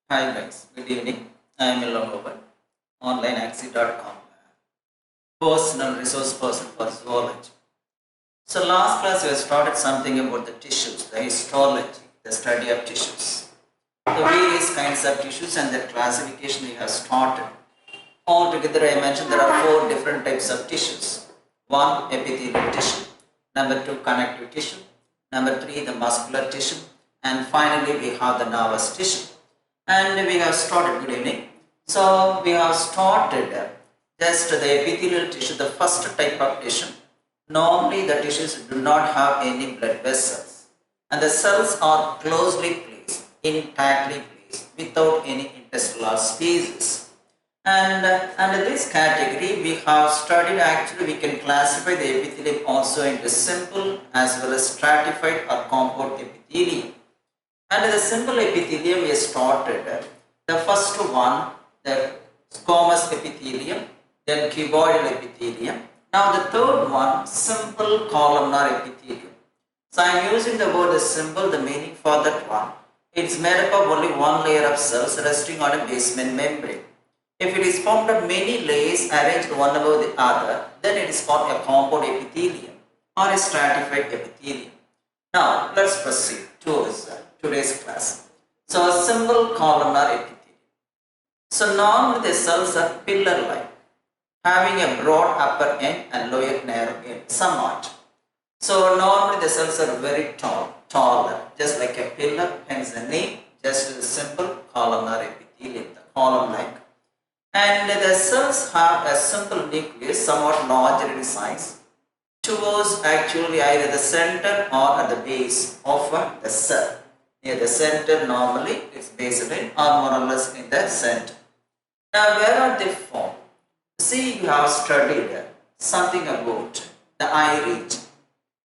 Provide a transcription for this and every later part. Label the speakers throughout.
Speaker 1: Hi guys, good evening. I am Ilangovan, onlineaxi.com, personal resource person for zoology. So last class we have started something about the tissues, the histology, the study of tissues. The various kinds of tissues and their classification we have started. Altogether I mentioned there are four different types of tissues. One, epithelial tissue. Number two, connective tissue. Number three, the muscular tissue. And finally we have the nervous tissue. And we have started, good evening. So we have started just the epithelial tissue, the first type of tissue. Normally the tissues do not have any blood vessels and the cells are closely placed, intactly placed without any interstellar spaces. And under this category we have studied, actually we can classify the epithelium also into simple as well as stratified or compound epithelium. And the simple epithelium we started. The first one, the squamous epithelium, then cuboidal epithelium. Now the third one, simple columnar epithelium. So I am using the word simple, the meaning for that one. It's made up of only one layer of cells resting on a basement membrane. If it is formed of many layers arranged one above the other, then it is called a compound epithelium or a stratified epithelium. Now let's proceed towards today's class. So a simple columnar epithelium. So normally the cells are pillar-like, having a broad upper end and lower narrow end somewhat. So normally the cells are very taller, just like a pillar, hence the name, just a simple columnar epithelium, the column-like. And the cells have a simple nucleus, somewhat larger in size, towards actually either the center or at the base of the cell. Near the center normally it's based in or more or less in the center. Now where are they formed? See, you have studied something about the eye region.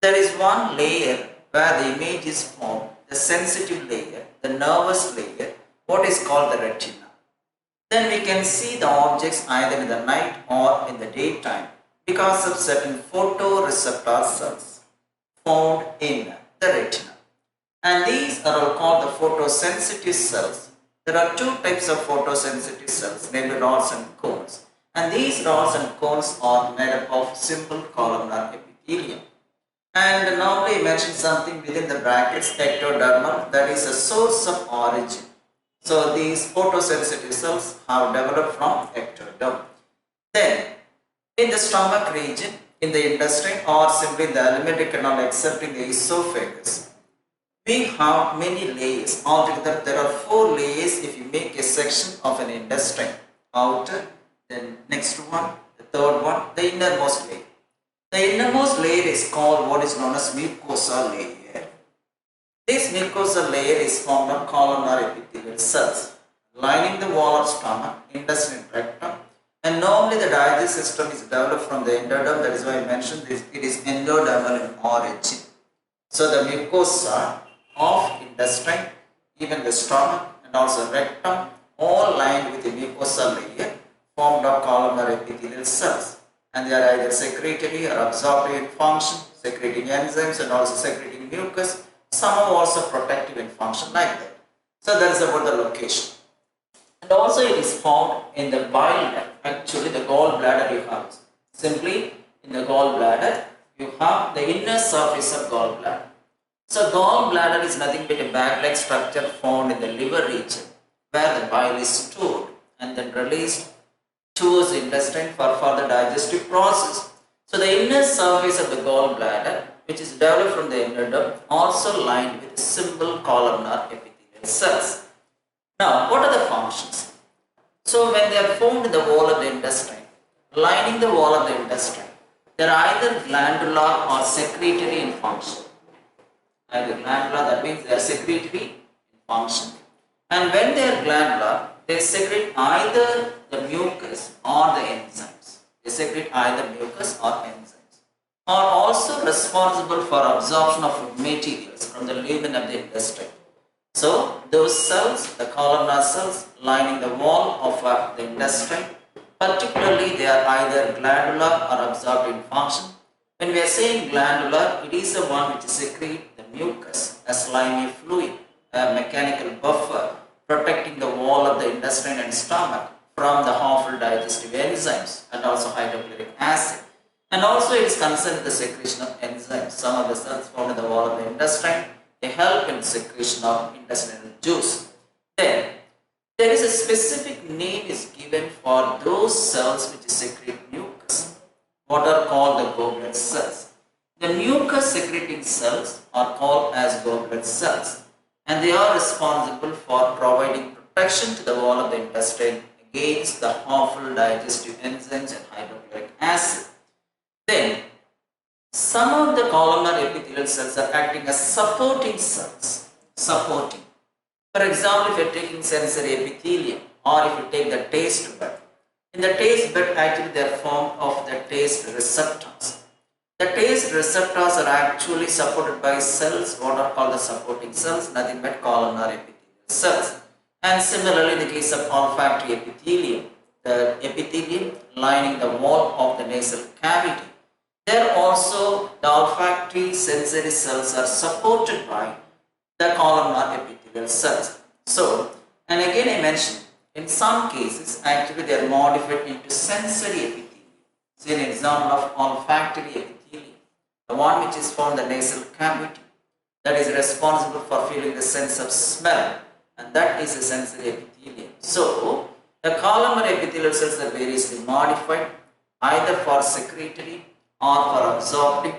Speaker 1: There is one layer where the image is formed, the sensitive layer, the nervous layer, what is called the retina. Then we can see the objects either in the night or in the daytime because of certain photoreceptor cells found in the retina. And these are all called the photosensitive cells. There are two types of photosensitive cells, namely rods and cones. And these rods and cones are made up of simple columnar epithelium. And normally I mentioned something within the brackets, ectodermal, that is a source of origin. So these photosensitive cells have developed from ectoderm. Then in the stomach region, in the intestine or simply in the alimentary canal except in the esophagus, we have many layers. Altogether there are 4 layers if you make a section of an intestine. Outer, then next one, the third one, the innermost layer. The innermost layer is called what is known as mucosa layer. This mucosa layer is formed of columnar epithelial cells lining the wall of stomach, intestine, rectum. And normally the digestive system is developed from the endoderm. That is why I mentioned this. It is endodermal in origin. So the mucosa of intestine, even the stomach and also rectum, all lined with the mucosa layer formed of columnar epithelial cells. And they are either secretory or absorptive in function, secreting enzymes and also secreting mucus. Some are also protective in function like that. So that is about the location. And also it is found in the bile duct. Actually the gallbladder you have. Simply in the gallbladder you have the inner surface of gallbladder. So gallbladder is nothing but a bag-like structure found in the liver region where the bile is stored and then released towards the intestine for further digestive process. So the inner surface of the gallbladder, which is developed from the endoderm, also lined with simple columnar epithelial cells. Now, what are the functions? So when they are formed in the wall of the intestine, lining the wall of the intestine, they are either glandular or secretory in function. Either glandular, that means they are secretory in function. And when they are glandular, they secrete either the mucus or the enzymes. They secrete either mucus or enzymes. Are also responsible for absorption of food materials from the lumen of the intestine. So those cells, the columnar cells lining the wall of the intestine, particularly they are either glandular or absorbed in function. When we are saying glandular, it is the one which secretes the mucus, a slimy fluid, a mechanical buffer protecting the wall consent the secretion of enzymes. Some of the cells found in the wall of the intestine, they help in secretion of intestinal juice. Then, there is a specific name is given for those cells which secrete mucus, what are called the goblet cells. The mucus secreting cells are called as goblet cells, and they are responsible for providing protection to the wall of the intestine against the harmful digestive enzymes and hydrochloric acid. Then, some of the columnar epithelial cells are acting as supporting cells. Supporting. For example, if you are taking sensory epithelium or if you take the taste bud, in the taste bud actually they are formed of the taste receptors. The taste receptors are actually supported by cells, what are called the supporting cells, nothing but columnar epithelial cells. And similarly, in the case of olfactory epithelium, the epithelium lining the wall of the nasal cavity, there also the olfactory sensory cells are supported by the columnar epithelial cells. So, and again I mentioned, in some cases actually they are modified into sensory epithelium. See an example of olfactory epithelium, the one which is found in the nasal cavity, that is responsible for feeling the sense of smell, and that is a sensory epithelium. So, the columnar epithelial cells are variously modified either for secretory or for absorptive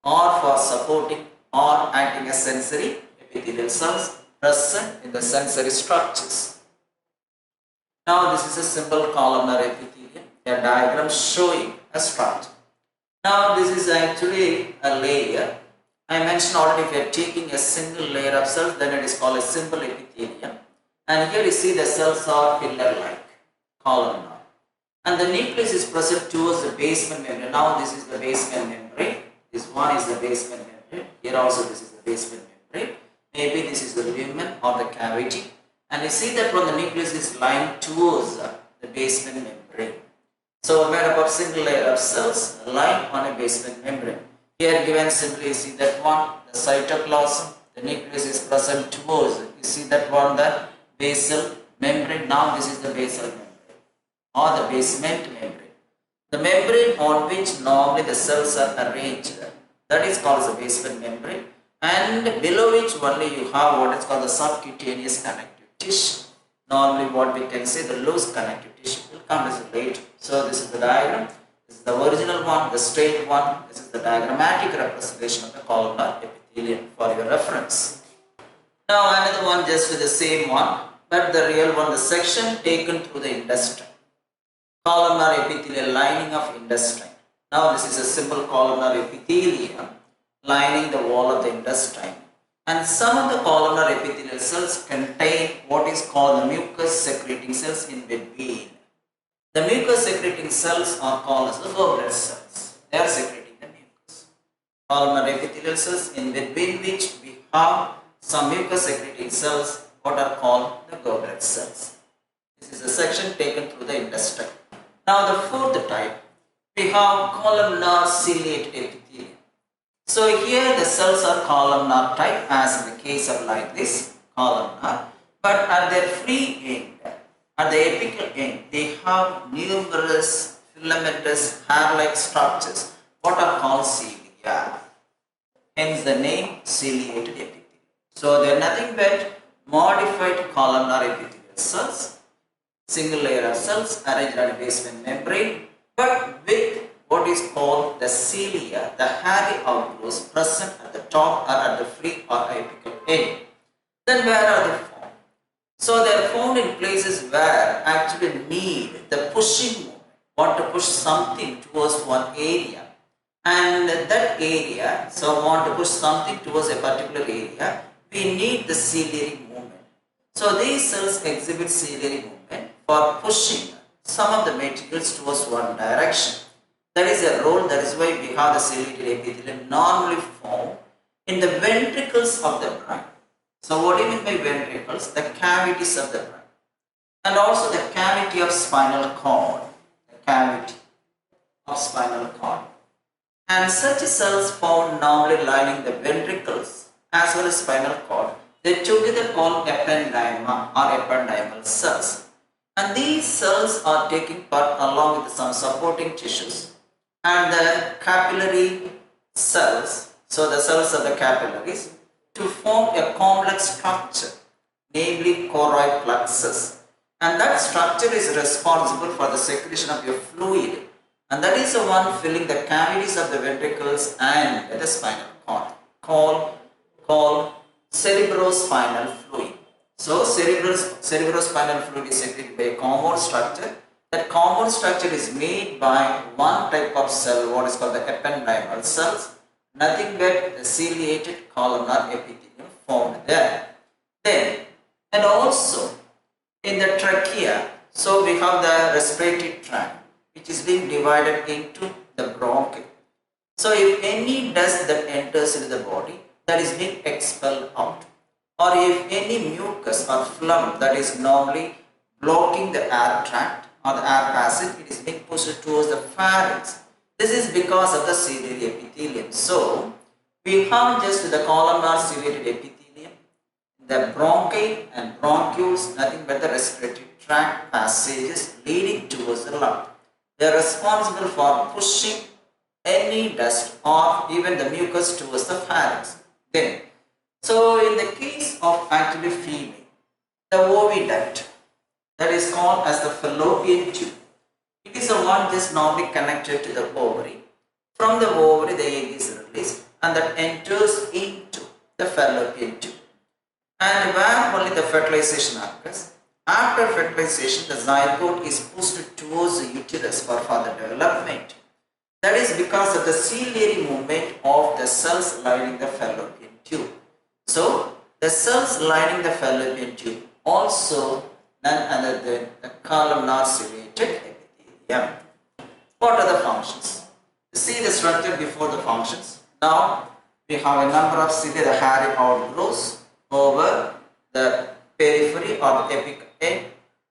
Speaker 1: or for supporting or acting as sensory epithelial cells present in the sensory structures. Now, this is a simple columnar epithelium, a diagram showing a structure. Now, this is actually a layer. I mentioned already if you are taking a single layer of cells, then it is called a simple epithelium. And here you see the cells are pillar-like, columnar. And the nucleus is present towards the basement membrane. Now, this is the basement membrane. This one is the basement membrane. Here also this is the basement membrane. Maybe this is the lumen or the cavity. And you see that when the nucleus is lying towards the basement membrane. So, made up of single layer of cells lying on a basement membrane. Here given simply you see that one, the cytoplasm, the nucleus is present towards, you see that one, the basal membrane. Now this is the basal membrane or the basement membrane. The membrane on which normally the cells are arranged, that is called the basement membrane, and below which only you have what is called the subcutaneous connective tissue. Normally what we can say the loose connective tissue will come as later. So this is the diagram. This is the original one, the straight one. This is the diagrammatic representation of the columnar epithelium for your reference. Now another one just with the same one, but the real one, the section taken through the intestine. Columnar epithelial lining of intestine. Now this is a simple columnar epithelium lining the wall of the intestine. And some of the columnar epithelial cells contain what is called the mucus secreting cells in between. The mucus secreting cells are called as the goblet cells. They are secreting the mucus. Columnar epithelial cells in between which we have some mucus secreting cells what are called the goblet cells. This is a section taken through the intestine. Now the fourth type, we have columnar ciliate epithelium. So here the cells are columnar type as in the case of like this, columnar, but at their free end, at the apical end, they have numerous filamentous hair-like structures, what are called cilia. Hence the name ciliated epithelium. So they are nothing but modified columnar epithelial cells, single layer of cells arranged on a basement membrane, but with what is called the cilia, the hairy outgrowths present at the top or at the free or apical end. Then where are they found? So they are found in places where actually need the pushing movement, want to push something towards one area, and that area, so want to push something towards a particular area, we need the ciliary movement. So these cells exhibit ciliary movement for pushing some of the materials towards one direction. That is a role, that is why we have the ciliated epithelium normally found in the ventricles of the brain. So what do you mean by ventricles? The cavities of the brain. And also the cavity of spinal cord. The cavity of spinal cord. And such cells found normally lining the ventricles as well as spinal cord, they together called ependyma or ependymal cells. And these cells are taking part along with some supporting tissues and the capillary cells, so the cells of the capillaries, to form a complex structure, namely choroid plexus. And that structure is responsible for the secretion of your fluid, and that is the one filling the cavities of the ventricles and the spinal cord, called cerebrospinal fluid. So cerebrospinal fluid is secreted by a compound structure. That compound structure is made by one type of cell, what is called the ependymal cells, nothing but the ciliated columnar epithelium formed there. Then, and also in the trachea, so we have the respiratory tract, which is being divided into the bronchi. So if any dust that enters into the body, that is being expelled out, or if any mucus or phlegm that is normally blocking the air tract or the air passage, it is being pushed towards the pharynx. This is because of the ciliary epithelium. So we have just the columnar ciliated epithelium, the bronchi and bronchioles, nothing but the respiratory tract passages leading towards the lung. They are responsible for pushing any dust or even the mucus towards the pharynx. Then, so in the case of actually female, the oviduct, that is called as the fallopian tube. It is the one just normally connected to the ovary. From the ovary, the egg is released and that enters into the fallopian tube. And where only the fertilization occurs. After fertilization, the zygote is pushed towards the uterus for further development. That is because of the ciliary movement of the cells lining the fallopian tube. So, the cells lining the fallopian tube also none other than the columnar ciliated epithelium. What are the functions? You see the structure before the functions. Now, we have a number of cilia, the hairy outgrowths over the periphery or the apical end.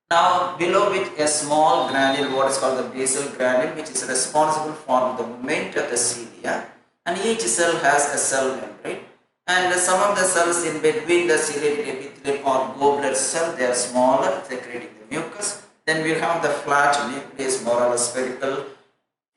Speaker 1: Now, below it a small granule, what is called the basal granule, which is responsible for the movement of the cilia, and each cell has a cell membrane. And some of the cells in between the ciliated epithelium or goblet cell, they are smaller, secreting the mucus. Then we have the flat nucleus, more or less spherical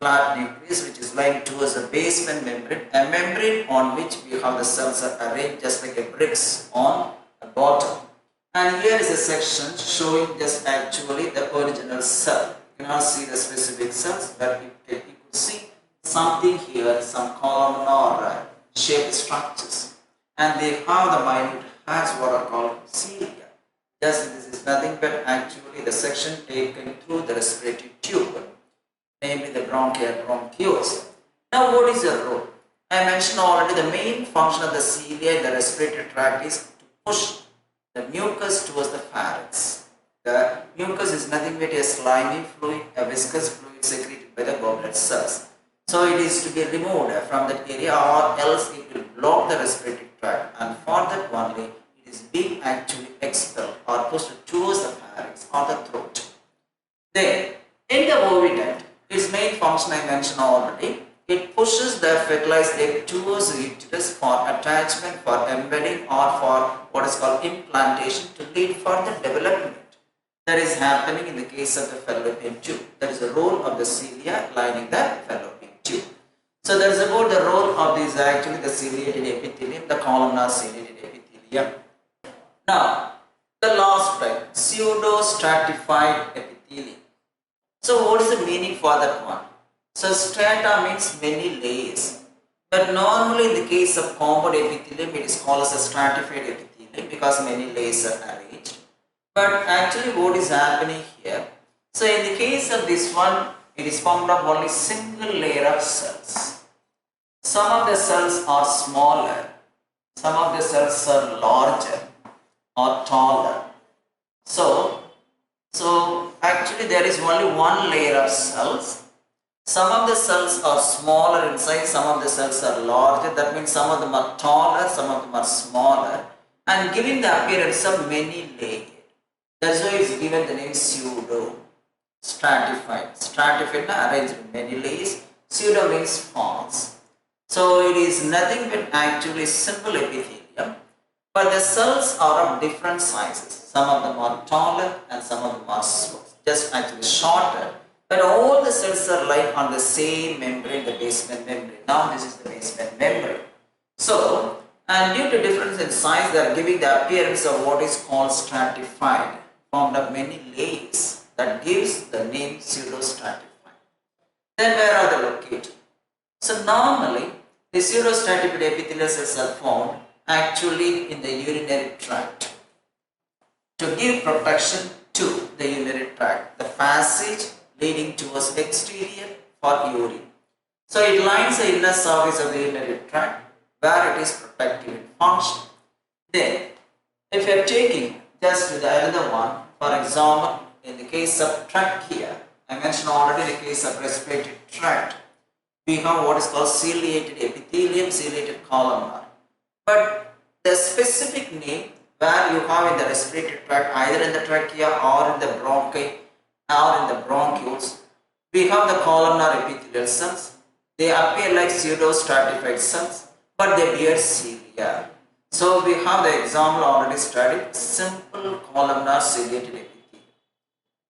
Speaker 1: flat nucleus, which is lying towards the basement membrane, a membrane on which we have the cells are arranged just like a bricks on a bottom. And here is a section showing just actually the original cell. You cannot see the specific cells, but you could see something here, some columnar shaped structures. And they have the minute hairs, what are called cilia. Just this is nothing but actually the section taken through the respiratory tube, namely the bronchi and bronchioles. Now, what is the role? I mentioned already the main function of the cilia in the respiratory tract is to push the mucus towards the pharynx. The mucus is nothing but a slimy fluid, a viscous fluid secreted by the goblet cells. So it is to be removed from that area, or else it will block the respiratory tract, and for that only it is being actually expelled or pushed towards the pharynx or the throat. Then in the oviduct, its main function I mentioned already, it pushes the fertilized egg towards the uterus for attachment, for embedding, or for what is called implantation to lead further development. That is happening in the case of the fallopian tube. That is the role of the cilia lining the fallopian tube. So that is about the role of this actually the ciliated epithelium, the columnar ciliated epithelium. Now, the last type, pseudo-stratified epithelium. So what is the meaning for that one? So strata means many layers. But normally in the case of compound epithelium, it is called as a stratified epithelium because many layers are arranged. But actually what is happening here? So in the case of this one, it is formed of only single layer of cells. Some of the cells are smaller, some of the cells are larger or taller. So actually there is only one layer of cells. Some of the cells are smaller in size, some of the cells are larger. That means some of them are taller, some of them are smaller, and giving the appearance of many layered. That's why it's given the name pseudo. Stratified. Stratified arranged in many layers. Pseudo means false. So it is nothing but actually simple epithelium. But the cells are of different sizes. Some of them are taller and some of them are just actually shorter. but all the cells are lying on the same membrane, the basement membrane. Now this is the basement membrane. So, and due to difference in size, they are giving the appearance of what is called stratified, formed of many layers, that gives the name pseudostratified. Then where are they located? So normally, the pseudostratified epithelial cells are found actually in the urinary tract to give protection to the urinary tract, the passage leading towards exterior for urine. So it lines the inner surface of the urinary tract where it is protective in function. Then, if you are taking just the another one, for example, in the case of trachea, I mentioned already in the case of respiratory tract, we have what is called ciliated epithelium, ciliated columnar. But the specific name where you have in the respiratory tract, either in the trachea or in the bronchi or in the bronchioles, we have the columnar epithelial cells. They appear like pseudostratified cells, but they bear cilia. So we have the example already studied, simple columnar ciliated epithelium.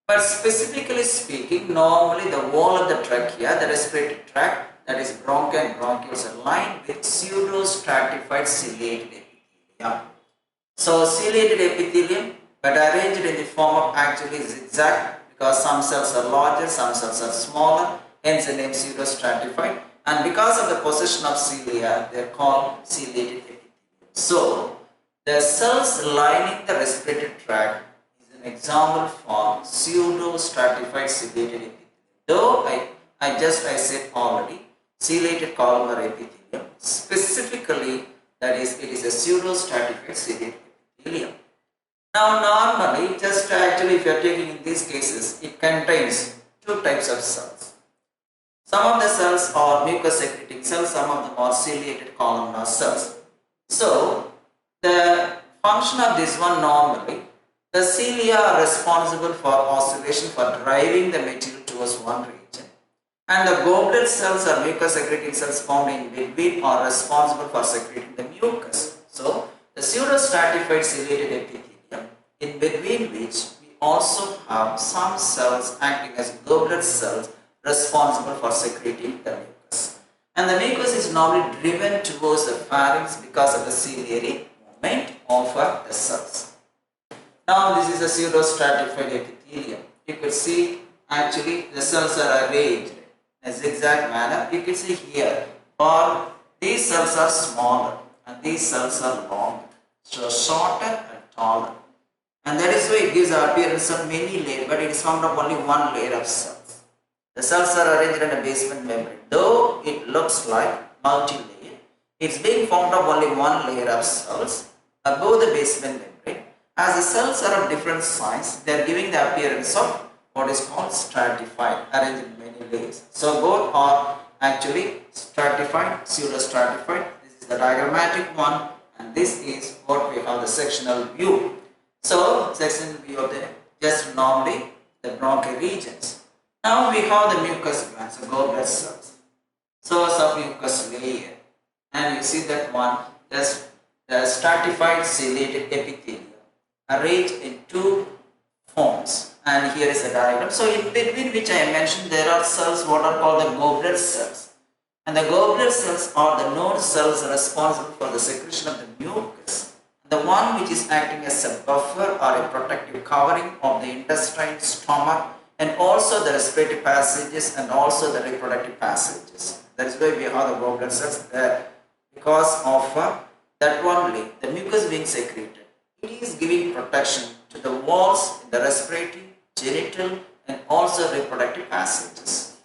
Speaker 1: But specifically speaking, normally the wall of the trachea, the respiratory tract, that is bronchi and bronchioles, are lined with pseudostratified ciliated epithelium. So ciliated epithelium, but arranged in the form of actually zigzag, because some cells are larger, some cells are smaller, hence the name pseudostratified. And because of the position of cilia, they are called ciliated epithelium. So the cells lining the respiratory tract is an example for pseudostratified ciliated epithelium. Though I said already, ciliated columnar epithelium, specifically that is, it is a pseudostratified ciliated epithelium. Now normally, just actually if you are taking in these cases, it contains two types of cells. Some of the cells are mucus secreting cells, some of them are ciliated columnar cells. So the function of this one, normally, the cilia are responsible for oscillation, for driving the material towards one region, and the goblet cells or mucus secreting cells found in between are responsible for secreting the mucus. So the pseudostratified ciliated epithelium, in between which we also have some cells acting as goblet cells responsible for secreting the mucus. And the mucus is normally driven towards the pharynx because of the ciliary movement of the cells. Now this is a pseudostratified epithelium. You could see actually the cells are arranged in a zigzag manner. You can see here, or these cells are smaller and these cells are longer, so shorter and taller. And that is why it gives the appearance of many layers, but it is found of only one layer of cells. The cells are arranged in a basement membrane. Though it looks like multi-layer, it's being formed of only one layer of cells above the basement membrane. As the cells are of different size, they are giving the appearance of what is called stratified, arranged in many layers. So both are actually stratified, pseudostratified. This is the diagrammatic one, and this is what we have the sectional view. So sectional view of the just normally the bronchial regions. Now we have the mucus glands, the goblet cells. So submucous layer, and you see that one, just the stratified ciliated epithelium arranged in two forms, and here is a diagram. So in between which I mentioned, there are cells what are called the goblet cells, and the goblet cells are the node cells responsible for the secretion of the mucus, the one which is acting as a buffer or a protective covering of the intestine, stomach, and also the respiratory passages and also the reproductive passages. That is why we have the goblet cells there, because of that only the mucus being secreted. It is giving protection to the walls in the respiratory, genital, and also reproductive passages.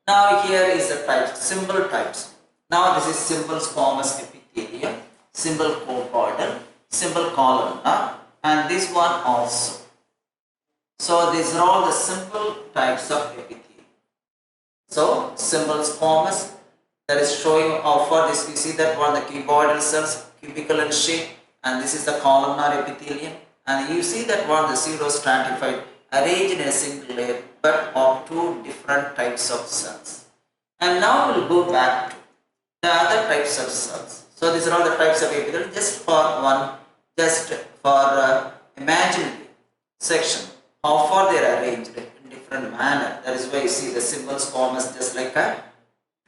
Speaker 1: Now here is the types, symbol types. Now this is simple squamous epithelium, simple copoidal, simple columnar, and this one also. So these are all the simple types of epithelium. So simple squamous, that is showing how far this, we see that one, the cuboidal cells, cubical in shape, and this is the columnar epithelium, and you see that one, the pseudostratified, arranged in a single layer but of two different types of cells. And now we'll go back to the other types of cells. So these are all the types of epithelium, just for one, just for imaginary section, how far they are arranged in different different manner. That is why you see the symbols form as just like a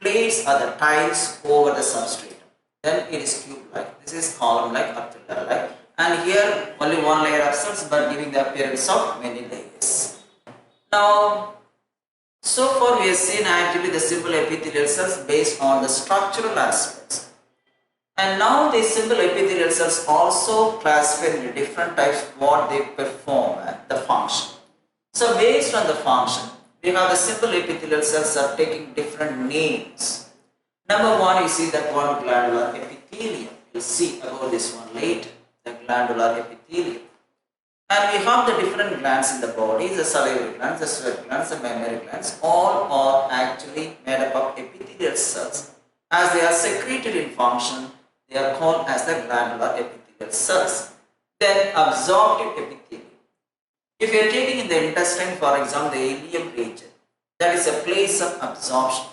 Speaker 1: plates or the tiles over the substrate. Then it is cube-like. This is column-like or pillar-like. And here only one layer of cells but giving the appearance of many layers. Now, so far we have seen actually the simple epithelial cells based on the structural aspects. And now these simple epithelial cells also classified into different types what they perform the function. So based on the function, we have the simple epithelial cells are taking different names. Number one, you see that one glandular epithelium. You'll see about this one later, the glandular epithelium. And we have the different glands in the body, the salivary glands, the sweat glands, the mammary glands. All are actually made up of epithelial cells. As they are secreted in function, they are called as the glandular epithelial cells. Then absorptive epithelium. If you are taking in the intestine, for example, the ileum region, that is a place of absorption.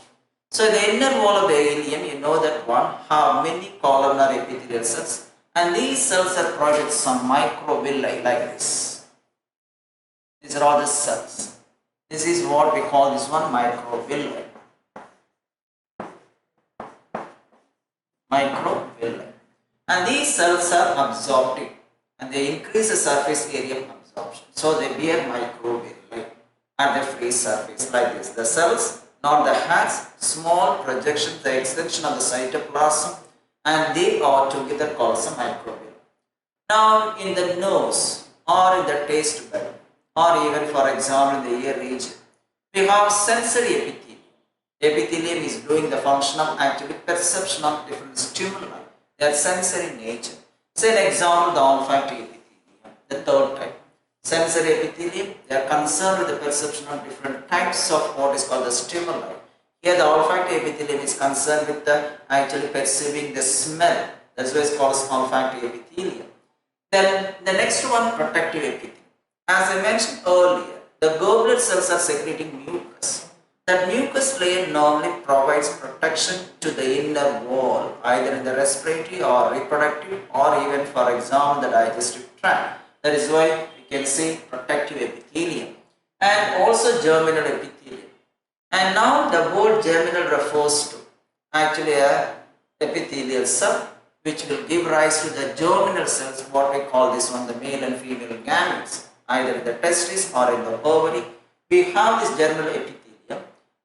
Speaker 1: So the inner wall of the ileum, you know that one have many columnar epithelial cells, and these cells are provided with some microvilli like this. These are all the cells. This is what we call this one microvilli. Microvilli. And these cells are absorptive and they increase the surface area of absorption. So they bear microvilli at the free surface like this. The cells, not the heads, small projections, the extension of the cytoplasm, and they are together called some microvilli. Now in the nose or in the taste bud or even for example in the ear region, we have sensory epithelium. Epithelium is doing the function of actually perception of different stimuli. They are sensory nature. Say an example, the olfactory epithelium, the third type. Sensory epithelium, they are concerned with the perception of different types of what is called the stimuli. Here the olfactory epithelium is concerned with the actually perceiving the smell. That's why it's called olfactory epithelium. Then the next one, protective epithelium. As I mentioned earlier, the goblet cells are secreting mucus. That mucus layer normally provides protection to the inner wall, either in the respiratory or reproductive or even for example the digestive tract. That is why we can say protective epithelium and also germinal epithelium. And now the word germinal refers to actually a epithelial cell which will give rise to the germinal cells, what we call this one the male and female gametes, either in the testis or in the ovary. We have this germinal epithelium.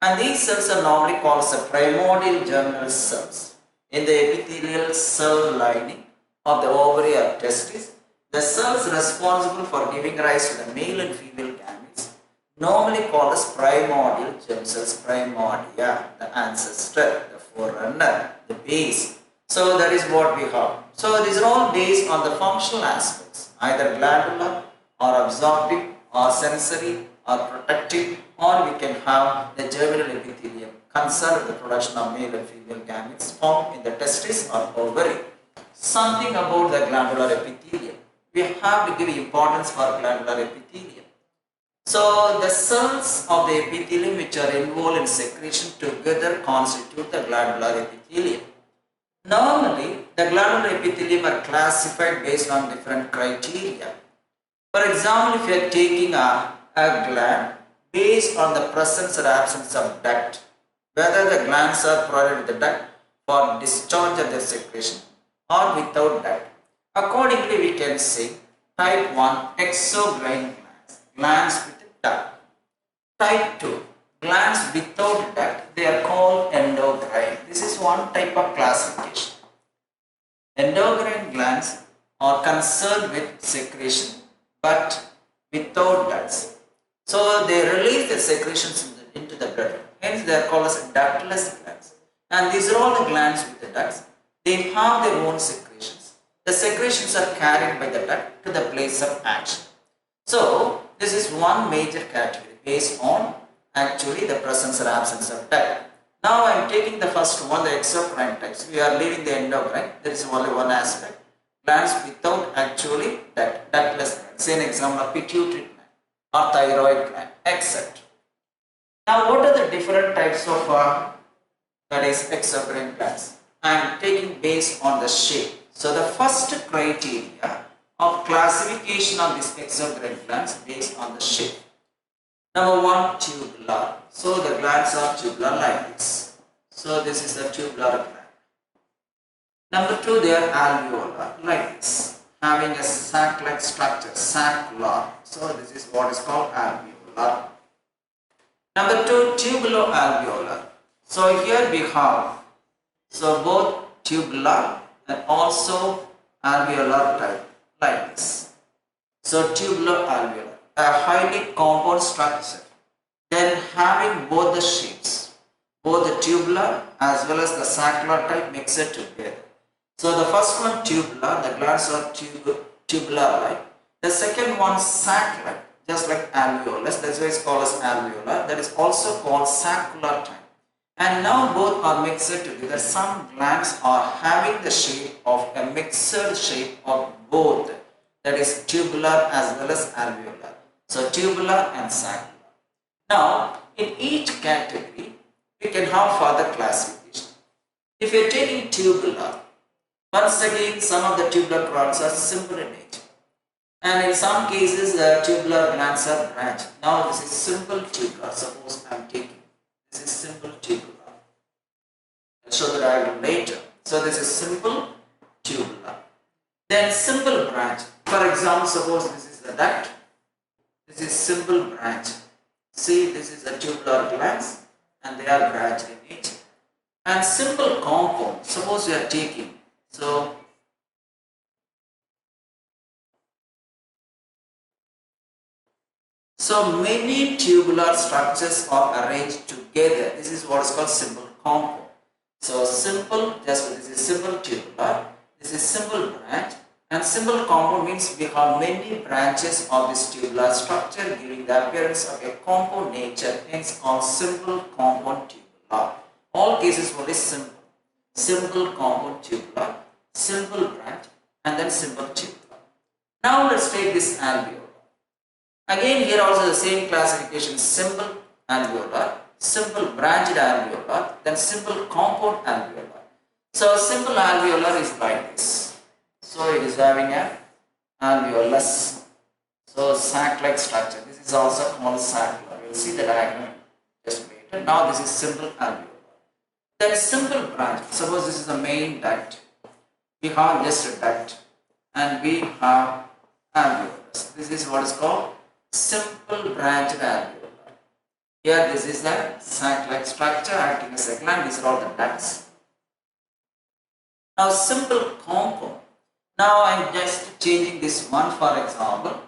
Speaker 1: And these cells are normally called as primordial germinal cells. In the epithelial cell lining of the ovary or testis, the cells responsible for giving rise to the male and female gametes, normally called as primordial germ cells, primordia, the ancestor, the forerunner, the base. So that is what we have. So these are all based on the functional aspects, either glandular or absorptive or sensory or protective, or we can have the germinal epithelium concerned with the production of male and female gametes found in the testis or ovary. Something about the glandular epithelium. We have to give importance for glandular epithelium. So the cells of the epithelium which are involved in secretion together constitute the glandular epithelium. Normally, the glandular epithelium are classified based on different criteria. For example, if you are taking a gland based on the presence or absence of duct, whether the glands are provided with the duct for discharge of their secretion or without duct. Accordingly, we can say type 1 exocrine glands, glands with duct. Type 2 glands without duct, they are called endocrine. This is one type of classification. Endocrine glands are concerned with secretion but without ducts. So they release the secretions into the blood. Hence they are called as ductless glands. And these are all the glands with the ducts. They have their own secretions. The secretions are carried by the duct to the place of action. So this is one major category based on actually the presence or absence of duct. Now I am taking the first one, the exocrine types. We are leaving the endocrine. There is only one aspect. Glands without actually ductless glands. Say an example of pituitary gland or thyroid gland, etc. Now what are the different types of that is exocrine glands? I am taking based on the shape. So the first criteria of classification of these exocrine glands based on the shape. Number 1, tubular. So the glands are tubular like this. So this is the tubular gland. Number 2, they are alveolar like this, having a sac-like structure, saccular. So this is what is called alveolar. Number 2, tubulo-alveolar. So here we have, so both tubular and also alveolar type like this. So tubulo-alveolar, a highly compound structure, then having both the shapes, both the tubular as well as the saccular type mixed together. So the first one tubular, the glands are tubular-like. The second one sac-like, just like alveolus, that's why it's called as alveolar. That is also called saccular type. And now both are mixed together. Some glands are having the shape of a mixed shape of both, that is tubular as well as alveolar. So tubular and saccular. Now in each category we can have further classification. If you are taking tubular, once again some of the tubular glands are simple in nature. And in some cases the tubular glands are branched. Now this is simple tubular. Suppose I am taking, this is simple tubular. I'll show the diagram later. So this is simple tubular. Then simple branch. For example, suppose this is the duct. This is simple branch. See, this is the tubular glands and they are branched in nature. And simple compound. Suppose you are taking, so many tubular structures are arranged together. This is what is called simple compound. So simple, just this is simple tubular, this is simple branch, and simple compound means we have many branches of this tubular structure giving the appearance of a compound nature, hence called simple compound tubular. All cases only simple. Simple compound tubular, simple branch, and then simple tubular. Now let's take this alveolar. Again here also the same classification, simple alveolar, simple branched alveolar, then simple compound alveolar. So simple alveolar is like this. So it is having a alveolus. So sac-like structure. This is also called saccular. You will see the diagram just later. Now this is simple alveolar. Then simple branch. Suppose this is the main duct. We have just a duct and we have alveolus. This is what is called simple branched alveolar. Here this is the sac-like structure acting as a gland. These are all the ducts. Now simple compound. Now I am just changing this one for example.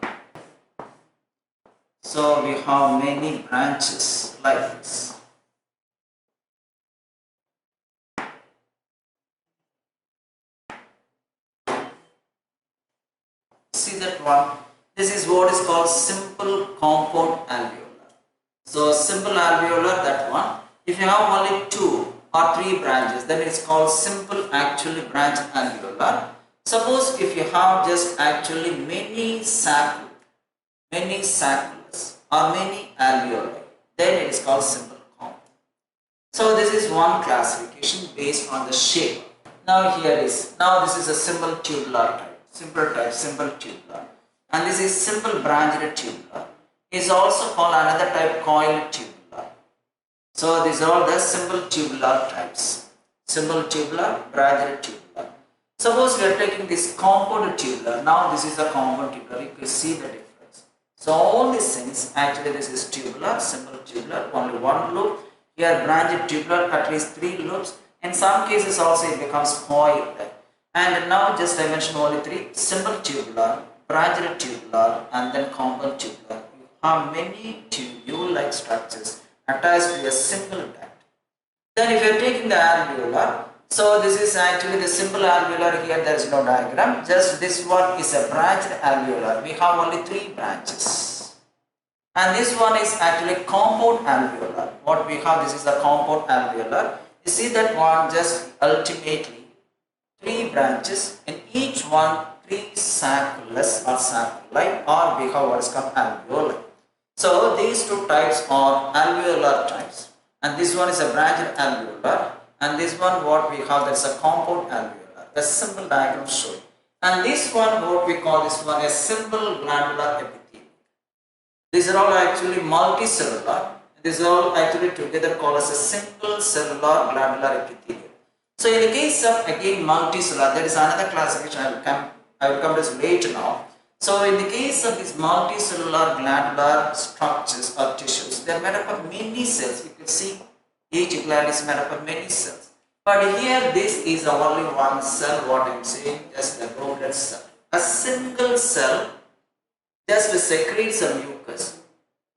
Speaker 1: So we have many branches like this. See that one? This is what is called simple compound alveolar. So simple alveolar, that one. If you have only 2 or 3 branches, then it's called simple actually branched alveolar. Suppose if you have just actually many sacculas or many alveoli, then it is called simple compound. So this is one classification based on the shape. Now here is, now this is a simple tubular type, simple tubular. And this is simple branched tubular. Is also called another type coiled tubular. So these are all the simple tubular types. Simple tubular, branched tubular. Suppose we are taking this compound tubular. Now this is the compound tubular. You can see the difference. So all these things, actually this is tubular, simple tubular, only one loop. Here branched tubular, at least 3 loops. In some cases also it becomes coiled. And now just I mentioned only 3, simple tubular, branched tubular, and then compound tubular. You have many tubule-like structures attached to a single duct. Then if you are taking the alveolar, so this is actually the simple alveolar. Here there is no diagram, just this one is a branched alveolar. We have only 3 branches. And this one is actually compound alveolar. What we have, this is the compound alveolar. You see that one, just ultimately 3 branches, in each one 3 sacculus or sacculi, or we have what is called alveoli. So these 2 types are alveolar types, and this one is a branched alveolar, and this one what we have, that's a compound alveolar. The simple diagram showing. And this one, what we call this one, a simple glandular epithelium. These are all actually multicellular. These are all actually together called as a single cellular glandular epithelium. So in the case of again multicellular, there is another classification I will come to this later now. So in the case of these multicellular glandular structures or tissues, they are made up of many cells. You can see each gland is made up of many cells. But here this is only one cell, what I am saying, just a goblet cell. A single cell just secretes a mucus,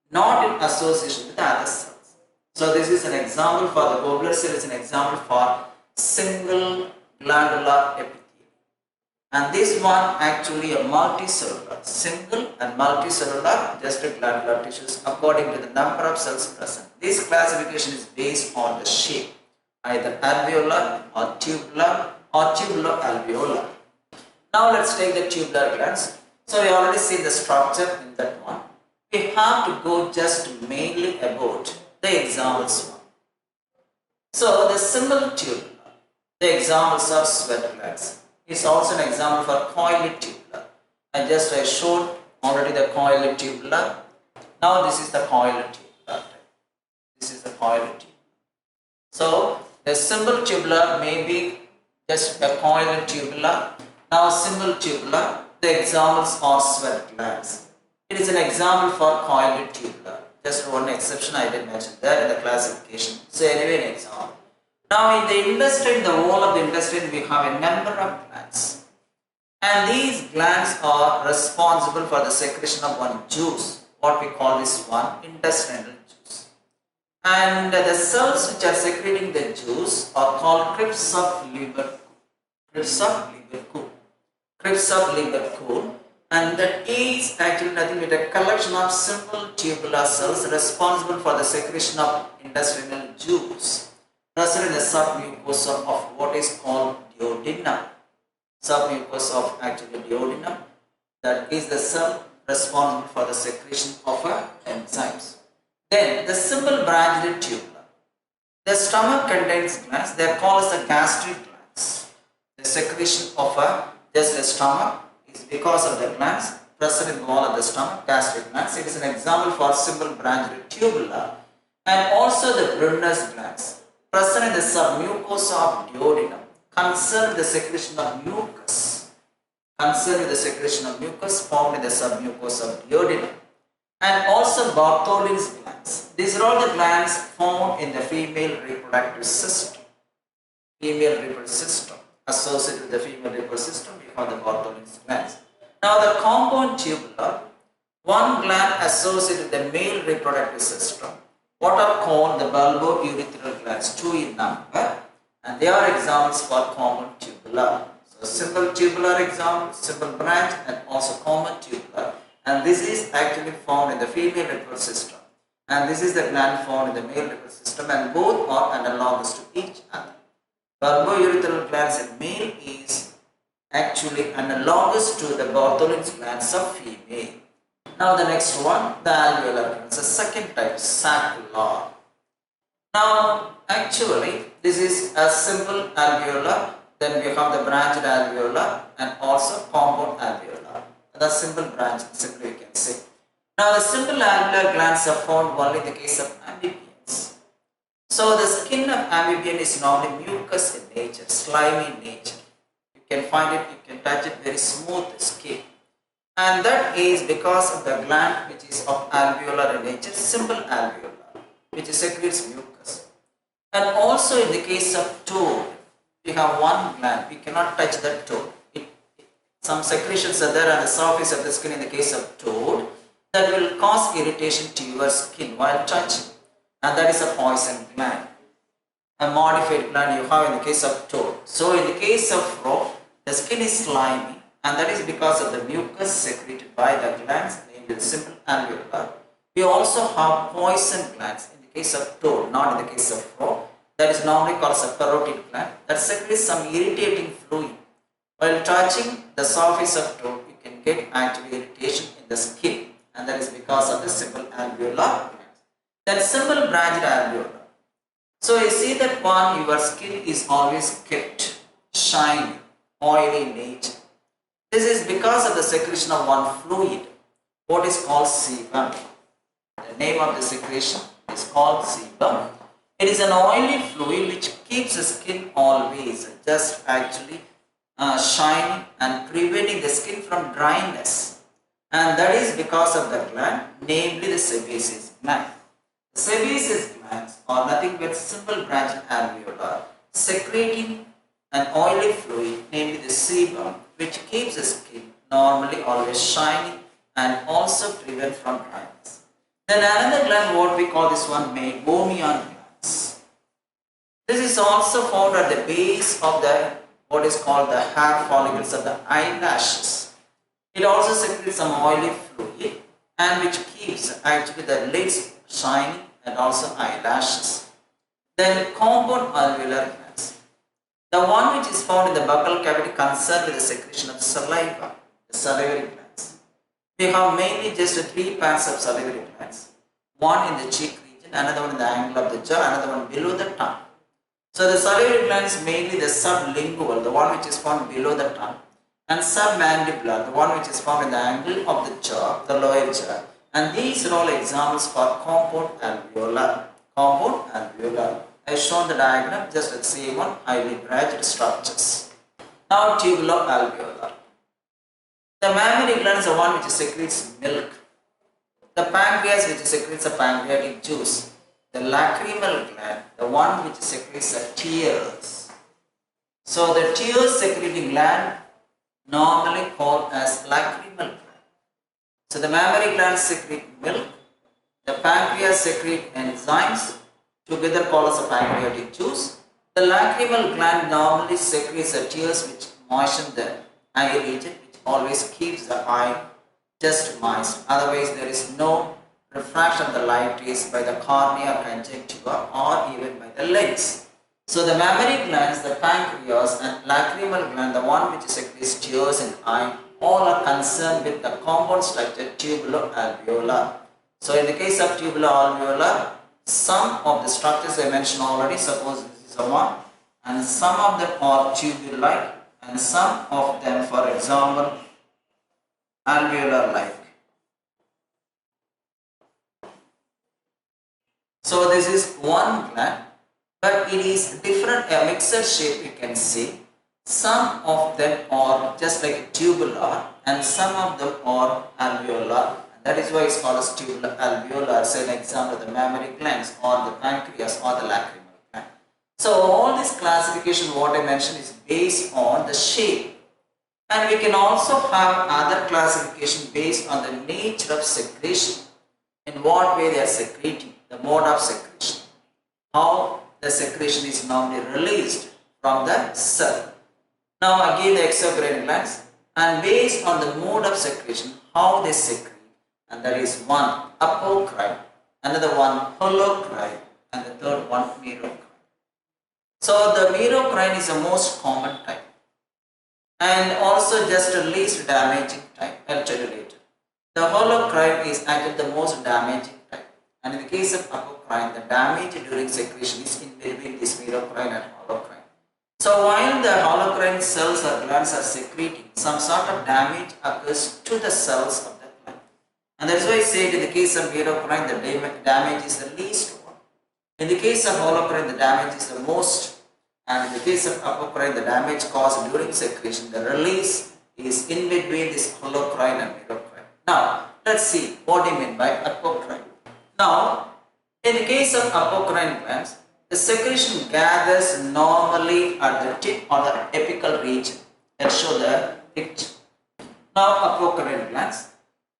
Speaker 1: not in association with the other cells. So this is an example for the goblet cell, is an example for single glandular epithelium. And this one actually a multicellular, single and multicellular just glandular tissues according to the number of cells present. This classification is based on the shape, either alveolar or tubular alveolar. Now let's take the tubular glands. So we already see the structure in that one. We have to go just mainly about the examples one. So the simple tubular, the examples are sweat glands. It's also an example for coiled tubular. I showed already the coiled tubular. Now this is the coiled tubular. This is the coiled tubular. So the simple tubular may be just a coiled tubular. Now simple tubular, the examples are sweat glands. It is an example for coiled tubular. Just one exception I did mention there in the classification. So anyway, an example. Now in the intestine, the wall of the intestine, we have a number of glands. And these glands are responsible for the secretion of one juice, what we call this one intestinal juice. And the cells which are secreting the juice are called crypts of Lieberkühl. Crypts of Lieberkühl. And that is actually nothing but a collection of simple tubular cells responsible for the secretion of intestinal juice present in the submucosa of what is called duodenum. Submucosa of actually duodenum, that is the cell responsible for the secretion of enzymes. Then the simple branched tubular. The stomach contains glands, they are called as the gastric glands. The secretion of just the stomach is because of the glands present in the wall of the stomach, gastric glands. It is an example for simple branched tubular. And also the Brunner's glands present in the submucosa of duodenum, concerned with the secretion of mucus. Concerned with the secretion of mucus found in the submucosa of duodenum. And also Bartholin's glands. These are all the glands found in the female reproductive system. Female reproductive system. Associated with the female reproductive system, we have the Bartholin's glands. Now the compound tubular, one gland associated with the male reproductive system, what are called the bulbourethral glands, 2 in number, and they are examples for common tubular. So simple tubular example, simple branch, and also common tubular. And this is actually found in the female reproductive system, and this is the gland found in the male reproductive system, and both are analogous to each other. Bulbourethral glands in male is actually analogous to the Bartholin's glands of female. Now the next one, the alveolar glands, the second type, saccular. Now actually this is a simple alveolar, then we have the branched alveolar and also compound alveolar. The simple branch, simply we can say. Now the simple alveolar glands are found only in the case of amphibians. So the skin of amphibian is normally mucus in nature, slimy in nature. You can find it, you can touch it, very smooth skin. And that is because of the gland which is of alveolar in nature, simple alveolar, which secretes mucus. And also in the case of toad, we have one gland, we cannot touch that toad. Some secretions are there on the surface of the skin in the case of toad that will cause irritation to your skin while touching. And that is a poison gland, a modified gland you have in the case of toad. So in the case of frog, the skin is slimy, and that is because of the mucus secreted by the glands, namely the simple alveolar. We also have poison glands in the case of toad, not in the case of frog. That is normally called a parotid gland that secretes some irritating fluid. While touching the surface of toad, you can get actually irritation in the skin, and that is because of the simple alveolar glands. Then simple branched alveolar. So you see that one, your skin is always kept shiny, oily in nature. This is because of the secretion of one fluid, what is called sebum. The name of the secretion is called sebum. It is an oily fluid which keeps the skin always just actually shining and preventing the skin from dryness. And that is because of the gland, namely the sebaceous gland. The sebaceous glands are nothing but simple branched alveolar secreting an oily fluid, namely the sebum, which keeps the skin normally always shining and also prevent from dryness. Then another gland, what we call this one, meibomian glands. This is also found at the base of the what is called the hair follicles of the eyelashes. It also secretes some oily fluid and which keeps actually the lids shining and also eyelashes. Then compound alveolar glands. The one which is found in the buccal cavity concerned with the secretion of saliva, the salivary glands. We have mainly just three pairs of salivary glands. One in the cheek region, another one in the angle of the jaw, another one below the tongue. So the salivary glands mainly the sublingual, the one which is found below the tongue, and submandibular, the one which is found in the angle of the jaw, the lower jaw. And these are all examples for compound alveolar. Compound alveolar. I have shown the diagram just like the same one, highly branched structures. Now tubuloalveolar. The mammary gland is the one which secretes milk. The pancreas which secretes a pancreatic juice. The lacrimal gland, the one which secretes the tears. So the tears secreting gland normally called as lacrimal gland. So the mammary glands secrete milk. The pancreas secrete enzymes, together called as a pancreatic juice. The lacrimal gland normally secretes the tears which moisten the eye region, which always keeps the eye just moist. Otherwise, there is no refraction of the light rays by the cornea, conjunctiva, or even by the lens. So the mammary glands, the pancreas, and lacrimal gland, the one which secretes tears in the eye, all are concerned with the compound structure tubuloalveolar. So in the case of tubuloalveolar, some of the structures I mentioned already, suppose this is a one, and some of them are tubular, and some of them, for example, alveolar-like. So this is one gland, but it is different, a mixed shape you can see. Some of them are just like tubular and some of them are alveolar. That is why it's called as tubular alveolar. Say an example, the mammary glands or the pancreas or the lacrimal gland. So all this classification what I mentioned is based on the shape. And we can also have other classification based on the nature of secretion. In what way they are secreting, the mode of secretion. How the secretion is normally released from the cell. Now again the exocrine glands, and based on the mode of secretion, how they secrete, and that is one apocrine, another one holocrine, and the third one merocrine. So the merocrine is the most common type, and also just the least damaging type. I'll tell you later. The holocrine is actually the most damaging type, and in the case of apocrine, the damage during secretion is in between this merocrine and holocrine. So while the holocrine cells or glands are secreting, some sort of damage occurs to the cells of the gland. And that's why I said in the case of merocrine, the damage is the least one. In the case of holocrine, the damage is the most. And in the case of apocrine, the damage caused during secretion, the release is in between this holocrine and merocrine. Now, let's see what do you mean by apocrine. Now, in the case of apocrine glands, the secretion gathers normally at the tip or the apical region. Let's show the picture. Now apocrine glands.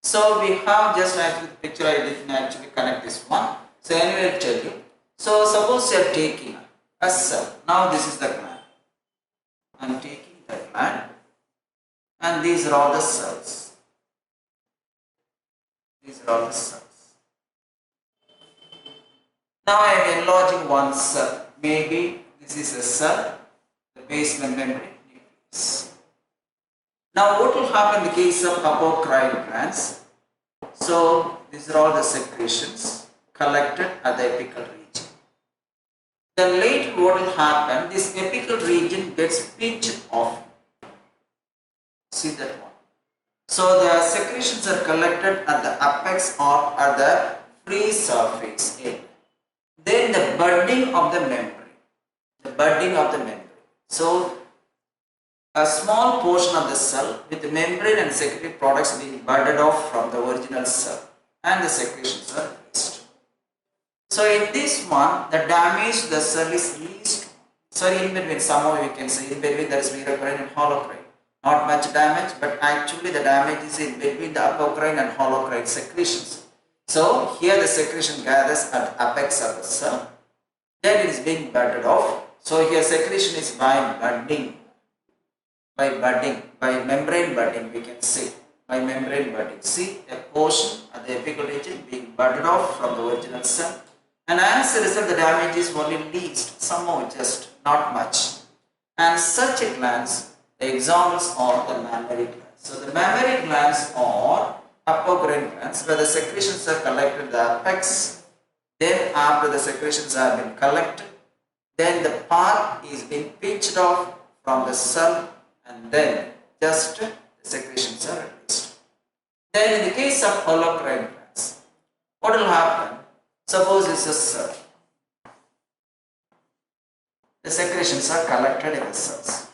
Speaker 1: So we have just actually the picture, I didn't actually connect this one. So anyway I'll tell you. So suppose you are taking a cell. Now this is the gland. I am taking the gland and these are all the cells. These are all the cells. Now I am enlarging one cell. Maybe this is a cell, the basement membrane nucleus. Now what will happen in the case of apocrine glands? So these are all the secretions collected at the apical region. Then later what will happen? This apical region gets pinched off. See that one. So the secretions are collected at the apex or at the free surface area. Then the budding of the membrane. The budding of the membrane. So a small portion of the cell with the membrane and secretory products being budded off from the original cell and the secretions are released. So in this one, the damage to the cell is least. So in between, somehow we can say in between there is merocrine and holocrine. Not much damage, but actually the damage is in between the apocrine and holocrine secretions. So here the secretion gathers at the apex of the cell, then it is being budded off. So here secretion is by budding, by membrane budding we can say, by membrane budding. See a portion at the apical region being budded off from the original cell, and as a result the damage is only least, somehow just not much. And such a glands, the examples are the mammary glands. So the mammary glands are apocrine glands where the secretions are collected at the apex. Then after the secretions have been collected, then the part is being pinched off from the cell and then just the secretions are released. Then in the case of holocrine glands, what will happen? Suppose it's a cell. The secretions are collected in the cells.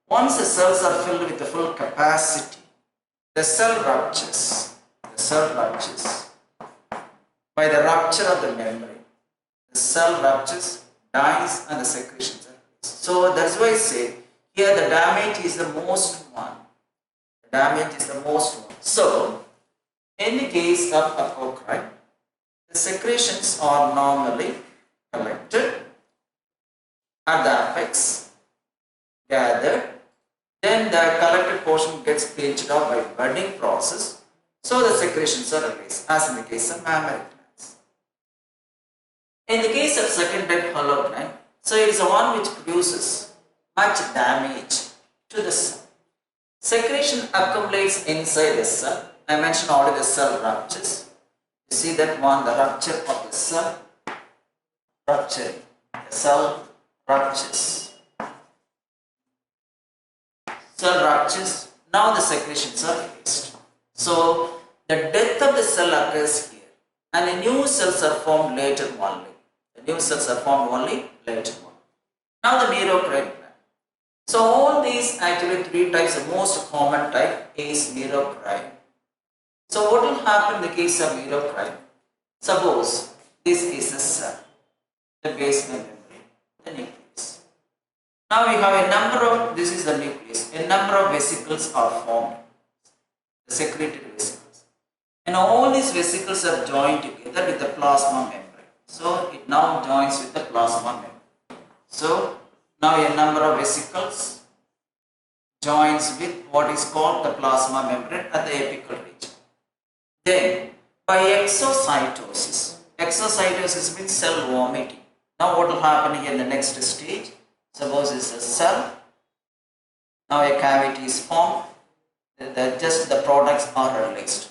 Speaker 1: Once the cells are filled with the full capacity, the cell ruptures. The cell ruptures. By the rupture of the membrane, the cell ruptures, dies, and the secretions are released. So that's why I say here the damage is the most one. The damage is the most one. So in the case of apocrine, the secretions are normally collected at the apex, gathered, then the collected portion gets pinched off by budding process, so the secretions are released, as in the case of mammary glands. In the case of second type holocrine, so it is the one which produces much damage to the cell. Secretion accumulates inside the cell. I mentioned already the cell ruptures. You see that one, the rupture of the cell, rupturing. The cell ruptures. Cell ruptures. Now the secretions are released. So the death of the cell occurs here, and the new cells are formed later only. The new cells are formed only later on. Now the merocrine gland. So all these actually three types, the most common type is merocrine. So what will happen in the case of merocrine? Suppose this is a cell, the basement membrane, the nucleus. Now we have a number of, this is the nucleus, a number of vesicles are formed, the secretory vesicles. And all these vesicles are joined together with the plasma membrane. So it now joins with the plasma membrane. So now a number of vesicles joins with what is called the plasma membrane at the apical region. Then by exocytosis, exocytosis means cell vomiting. Now what will happen here in the next stage? Suppose it's a cell, now a cavity is formed, just the products are released.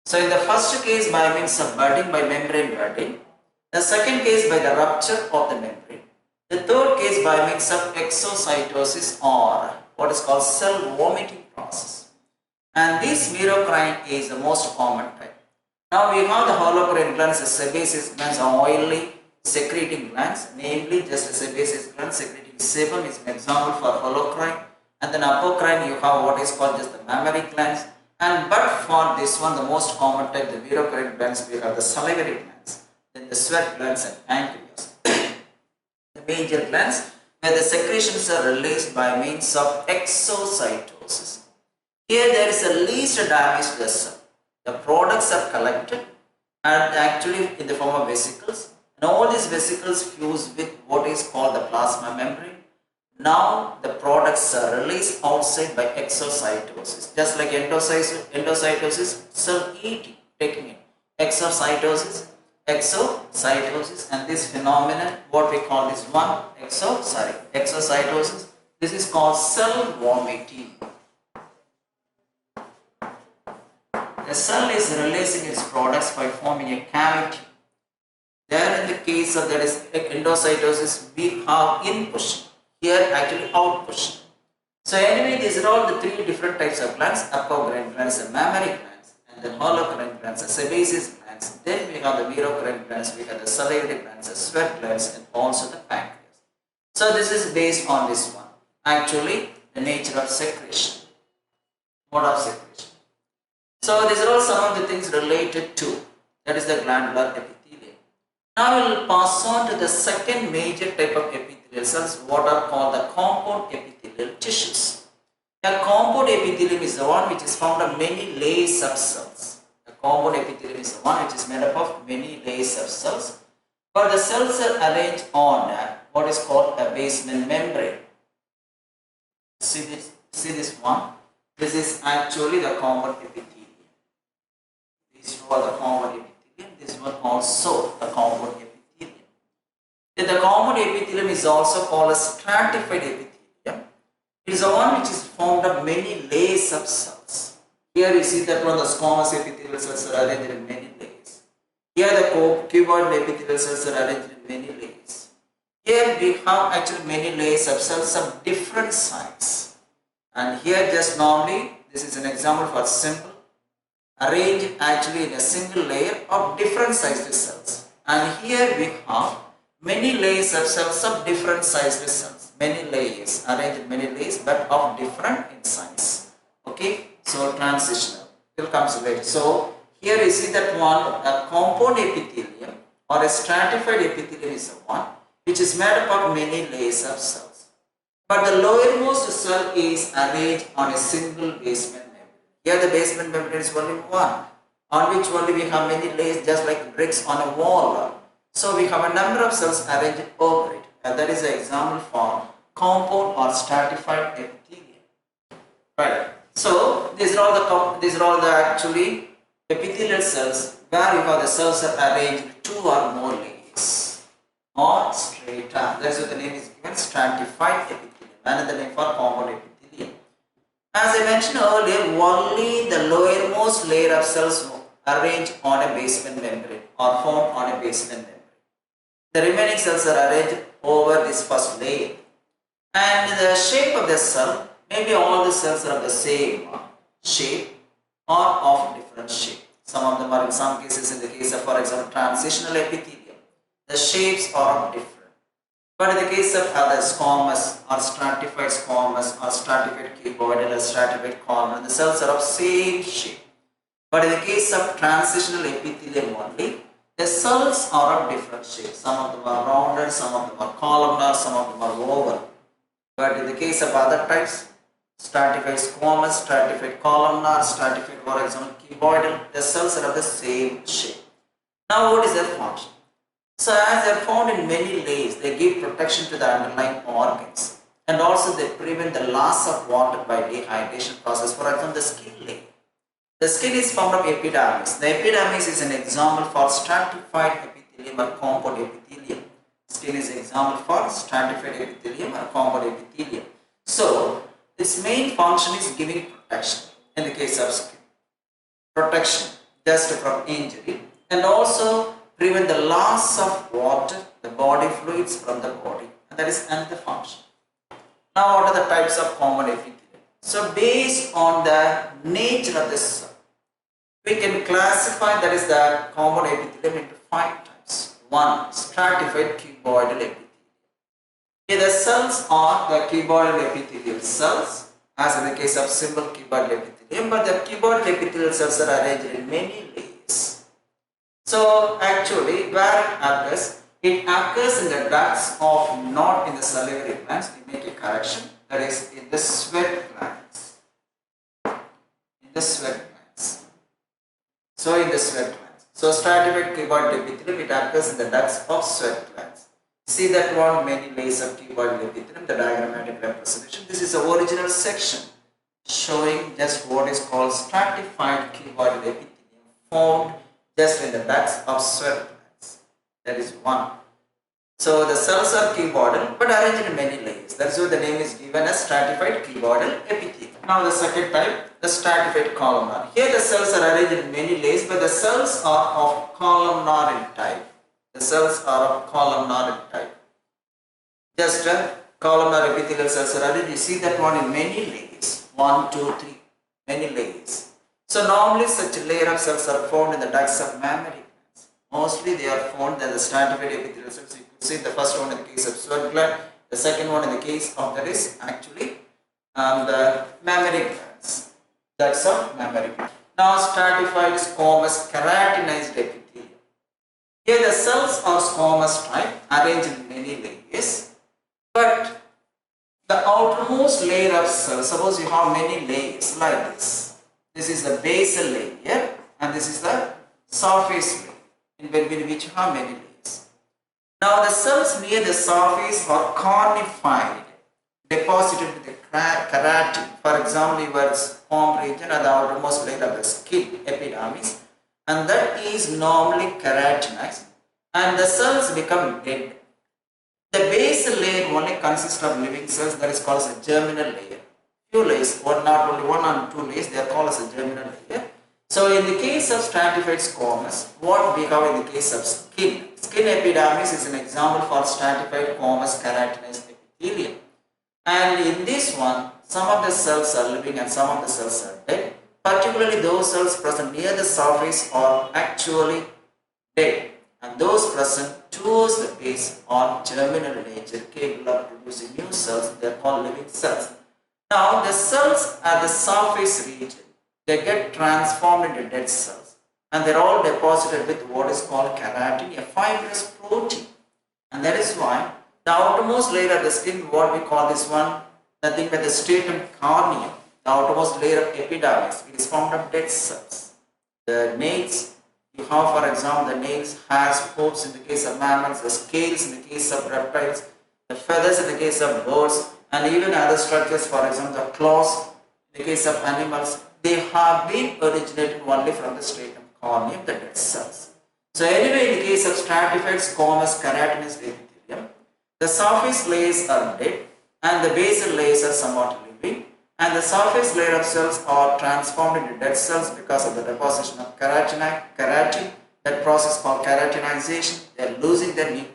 Speaker 1: So in the first case by means of budding, by membrane budding, the second case by the rupture of the membrane, the third case by means of exocytosis or what is called cell vomiting process. And this merocrine is the most common type. Now we have the holocrine glands, the sebaceous glands are oily secreting glands, namely just the sebaceous glands secreting sebum is an example for holocrine. And then apocrine you have what is called just the mammary glands. And but for this one, the most common type, the merocrine glands, we have the salivary glands, then the sweat glands and pancreas. The major glands where the secretions are released by means of exocytosis. Here there is a least damage to the cell. The products are collected and actually in the form of vesicles. And all these vesicles fuse with what is called the plasma membrane. Now the products are released outside by exocytosis. Just like endocytosis, cell eating, taking it. Exocytosis, and this phenomenon, what we call this one, exocytosis. This is called cell vomiting. The cell is releasing its products by forming a cavity. There in the case of that is endocytosis, we have in-push. Here actually out-push. So anyway, these are all the three different types of glands, apocrine glands and mammary glands, and then holocrine glands and sebaceous glands. glands. Then we have the merocrine glands, we have the salivary glands, the sweat glands, and also the pancreas. So this is based on this one. Actually, the nature of secretion, mode of secretion. So these are all some of the things related to, that is the glandular epithelium. Now we will pass on to the second major type of epithelial cells, what are called the compound epithelial tissues. A compound epithelium is the one which is formed of many layers of cells. A compound epithelium is the one which is made up of many layers of cells, but the cells are arranged on what is called a basement membrane. See this one. This is actually the compound epithelium. These two are the compound epithelium. This one also the compound epithelium. Then the compound epithelium is also called a stratified epithelium. It is the one which is formed of many layers of cells. Here you see that one the squamous epithelial cells are arranged in many layers. Here the cuboid epithelial cells are arranged in many layers. Here we have actually many layers of cells of different size. And here just normally, this is an example for simple, arranged actually in a single layer of different sized cells. And here we have many layers of cells of different sized cells. Many layers, arranged in many layers but of different in size. Okay, so transitional. It will come later. So here you see that one, a compound epithelium or a stratified epithelium is the one which is made up of many layers of cells. But the lowermost cell is arranged on a single basement membrane. Here the basement membrane is only one, on which only we have many layers just like bricks on a wall. So we have a number of cells arranged over it. And that is an example for compound or stratified epithelium. Right. So these are all the actually epithelial cells where you have the cells are arranged two or more layers or strata. That's what the name is given, stratified epithelium. Another name for compound epithelium. As I mentioned earlier, only the lowermost layer of cells arranged on a basement membrane or found on a basement membrane. The remaining cells are arranged over this first layer. And the shape of the cell, maybe all the cells are of the same shape or of different shape. Some of them are in some cases, in the case of for example transitional epithelium, the shapes are different. But in the case of other squamous or stratified cuboidal or stratified columnar, the cells are of same shape. But in the case of transitional epithelium only, the cells are of different shapes. Some of them are rounded, some of them are columnar, some of them are oval. But in the case of other types, stratified squamous, stratified columnar, stratified for example cuboidal, the cells are of the same shape. Now what is their function? So as they are found in many layers, they give protection to the underlying organs and also they prevent the loss of water by dehydration process. For example, the skin layer. The skin is formed of epidermis. The epidermis is an example for stratified epithelium or compound epithelium. Skin is an example for stratified epithelium or compound epithelium. So its main function is giving protection in the case of skin. Protection just from injury and also prevent the loss of water, the body fluids from the body, and that is another function. Now what are the types of common epithelium? So based on the nature of the cell, we can classify that is the common epithelium into 5 types. 1. Stratified cuboidal epithelium. Here the cells are the cuboidal epithelial cells as in the case of simple cuboidal epithelium, but the cuboidal epithelial cells are arranged in many layers. So actually where it occurs in the ducts of, not in the salivary glands. We make a correction, that is in the sweat glands. In the sweat glands. So in the sweat glands. So stratified cuboidal epithelium, it occurs in the ducts of sweat glands. See that one, many layers of cuboidal epithelium, the diagrammatic representation. This is the original section showing just what is called stratified cuboidal epithelium formed just in the ducts of sweat glands. That is one. So the cells are cuboidal but arranged in many layers. That is why the name is given as stratified cuboidal epithelium. Now the second type, the stratified columnar. Here the cells are arranged in many layers, but the cells are of columnar in type. The cells are of columnar in type. Just columnar epithelial cells are arranged. You see that one in many layers. 1, 2, 3. Many layers. So normally such a layer of cells are found in the ducts of mammary Mostly they are found as the stratified epithelial cells. You could see the first one in the case of sweat gland, the second one in the case of that is actually the mammary glands. That's a mammary gland. Now stratified squamous keratinized epithelium. Here the cells are squamous type, arranged in many layers, but the outermost layer of cells, suppose you have many layers like this. This is the basal layer and this is the surface layer in between which you have many layers. Now the cells near the surface are cornified, deposited with the keratin. For example, your squam region or the outermost layer of the skin, epidermis, and that is normally keratinized and the cells become dead. The basal layer only consists of living cells, that is called as a germinal layer. Few layers, not only one or two layers, they are called as a germinal layer. So in the case of stratified squamous, what we have in the case of skin? Skin epidermis is an example for stratified squamous keratinized epithelium. And in this one, some of the cells are living and some of the cells are dead. Particularly those cells present near the surface are actually dead. And those present towards the base are germinal nature, capable of producing new cells. They are called living cells. Now the cells at the surface region, they get transformed into dead cells and they are all deposited with what is called keratin, a fibrous protein. And that is why the outermost layer of the skin, what we call this one, nothing but the stratum corneum, the outermost layer of epidermis, it is formed of dead cells. The nails, you have for example the nails, hairs, hooves in the case of mammals, the scales in the case of reptiles, the feathers in the case of birds, and even other structures, for example the claws in the case of animals, they have been originated only from the stratum corneum, the dead cells. So anyway, in the case of stratified squamous keratinized epithelium, the surface layers are dead and the basal layers are somewhat living, and the surface layer of cells are transformed into dead cells because of the deposition of keratin, that process called keratinization. They are losing their nuclei.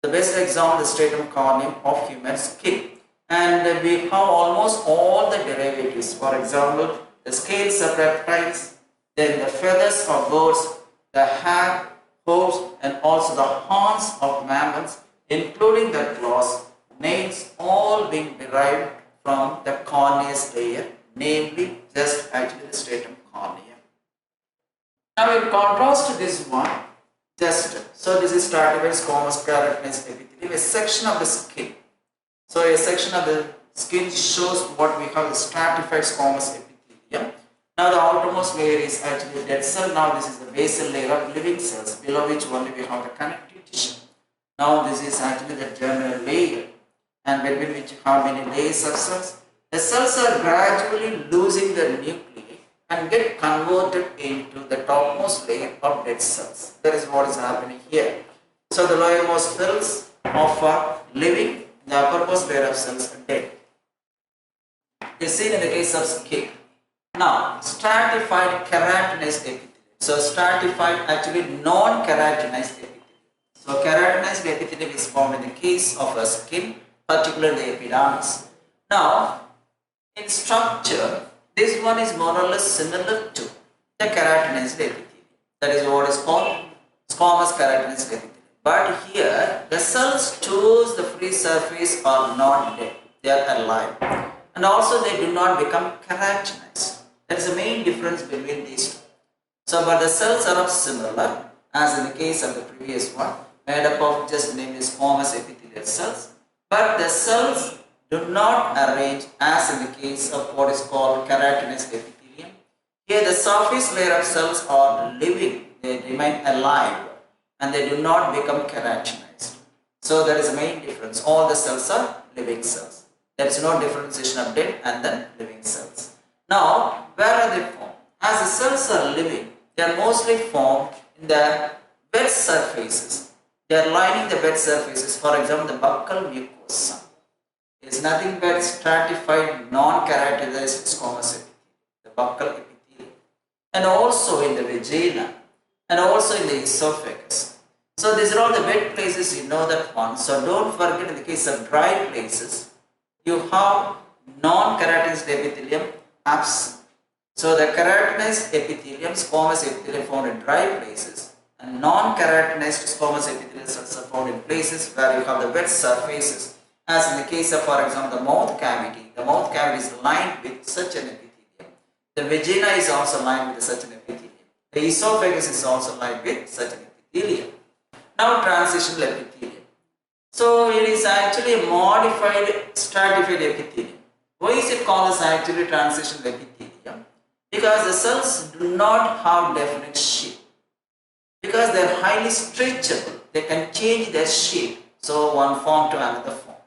Speaker 1: The best example is stratum corneum of human skin. And we have almost all the derivatives. For example, the scales of reptiles, then the feathers of birds, the hair, hooves, and also the horns of mammals, including the claws, nails, all being derived from the corneous layer, namely just actually the stratum corneum. Now in contrast to this one, so this is stratified squamous keratinized epithelium, a section of the skin. So a section of the skin shows what we call the stratified squamous epithelium. Now the outermost layer is actually dead cell. Now this is the basal layer of living cells, below which only we have the connective tissue. Now this is actually the germinal layer, and between which you have many layers of cells. The cells are gradually losing their nuclei and get converted into the topmost layer of dead cells. That is what is happening here. So the lowermost cells of living, the uppermost layer of cells are dead. Is seen in the case of skin. Now, stratified keratinized epithelium. So stratified, actually non-keratinized epithelium. So keratinized epithelium is formed in the case of a skin, particularly the epidermis. Now, in structure, this one is more or less similar to the keratinized epithelium. That is what is called squamous keratinized epithelium. But here, the cells towards the free surface are not dead. They are alive. And also they do not become keratinized. That is the main difference between these two. So, but the cells are similar as in the case of the previous one, made up of just named squamous epithelial cells. But the cells do not arrange as in the case of what is called keratinized epithelium. Here the surface layer of cells are living, they remain alive and they do not become keratinized. So that is the main difference. All the cells are living cells. There is no differentiation of dead and then living cells. Now, where are they formed? As the cells are living, they are mostly formed in the wet surfaces. They are lining the wet surfaces. For example, the buccal mucosa is nothing but stratified non-keratinized squamous epithelium, the buccal epithelium, and also in the vagina and also in the esophagus. So these are all the wet places, you know that one. So don't forget, in the case of dry places, you have non-keratinized epithelium absent. So the keratinized epithelium, squamous epithelium found in dry places, And non-keratinized squamous epithelial cells are found in places where you have the wet surfaces. As in the case of, for example, the mouth cavity. The mouth cavity is lined with such an epithelium. The vagina is also lined with such an epithelium. The esophagus is also lined with such an epithelium. Now transitional epithelium. So it is actually a modified stratified epithelium. Why is it called as actually transitional epithelium? Because the cells do not have definite shape. Because they are highly stretchable, they can change their shape, so one form to another form.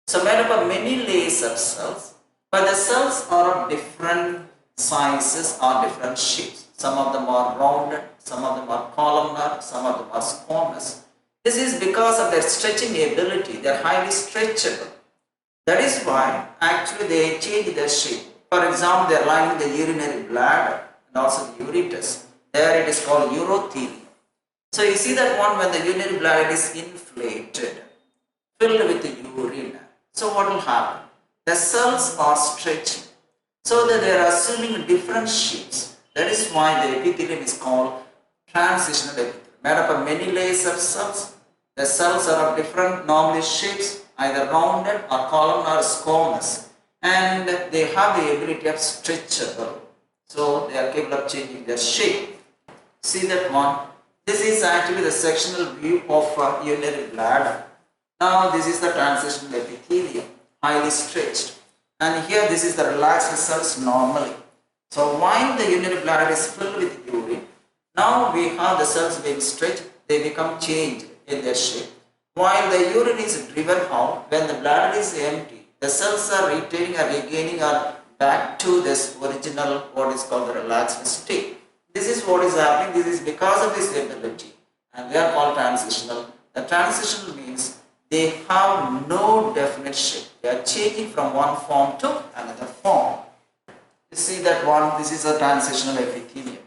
Speaker 1: So made up of many layers of cells, but the cells are of different sizes or different shapes. Some of them are rounded, some of them are columnar, some of them are squamous. This is because of their stretching ability, they are highly stretchable. That is why actually they change their shape. For example, they are lining the urinary bladder and also the ureters. There it is called urothelium. So you see that one when the urinary bladder is inflated, filled with the urine. So what will happen? The cells are stretching so that they are assuming different shapes. That is why the epithelium is called transitional epithelium. Made up of many layers of cells. The cells are of different normally shapes, either rounded or columnar or squamous. And they have the ability of stretchable. So they are capable of changing their shape. See that one? This is actually the sectional view of urinary bladder. Now this is the transitional epithelium, highly stretched. And here this is the relaxed cells normally. So while the urinary bladder is filled with urine, now we have the cells being stretched, they become changed in their shape. While the urine is driven out, when the bladder is empty, the cells are retaining or regaining or back to this original what is called the relaxed state. This is what is happening. This is because of this ability, and they are called transitional. The transitional means they have no definite shape. They are changing from one form to another form. You see that one, this is a transitional epithelium.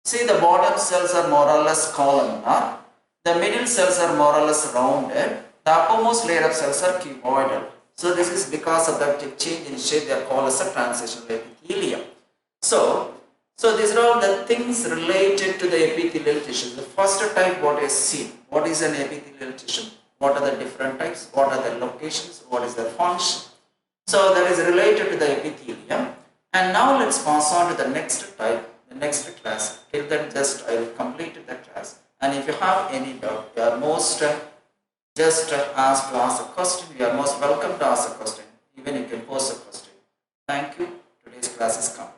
Speaker 1: See, the bottom cells are more or less columnar. The middle cells are more or less rounded. The uppermost layer of cells are cuboidal. So this is because of that change in shape. They are called as a transitional epithelium. So these are all the things related to the epithelial tissue. The first type what is seen. What is an epithelial tissue? What are the different types? What are their locations? What is their function? So that is related to the epithelium. And now let's pass on to the next type, the next class. Till then just I will complete the class. And if you have any doubt, you are most just asked to ask a question. You are most welcome to ask a question. Even you can post a question. Thank you. Today's class is complete.